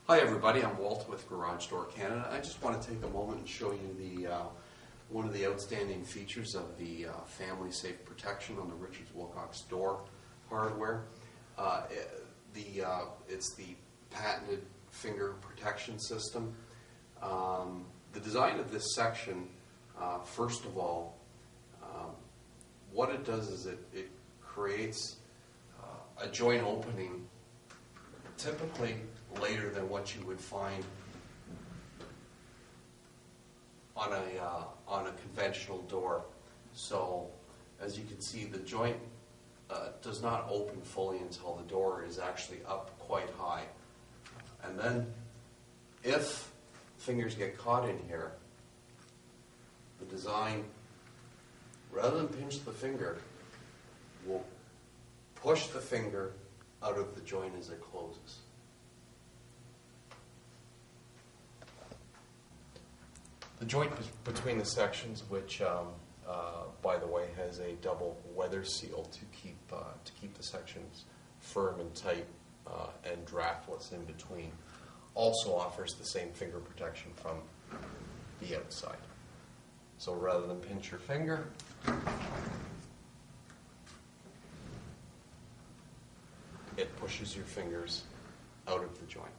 Hi everybody, I'm Walt with Garage Door Canada. I just want to take a moment and show you the one of the outstanding features of the family safe protection on the Richards Wilcox door hardware. It's the patented finger protection system. The design of this section, first of all, what it does is it creates a joint opening, typically later than what you would find on a conventional door. So as you can see, the joint does not open fully until the door is actually up quite high. And then if fingers get caught in here, the design, rather than pinch the finger, will push the finger out of the joint as it closes. The joint between the sections, which, by the way, has a double weather seal to keep the sections firm and tight and draftless in between, also offers the same finger protection from the outside. So rather than pinch your finger, it pushes your fingers out of the joint.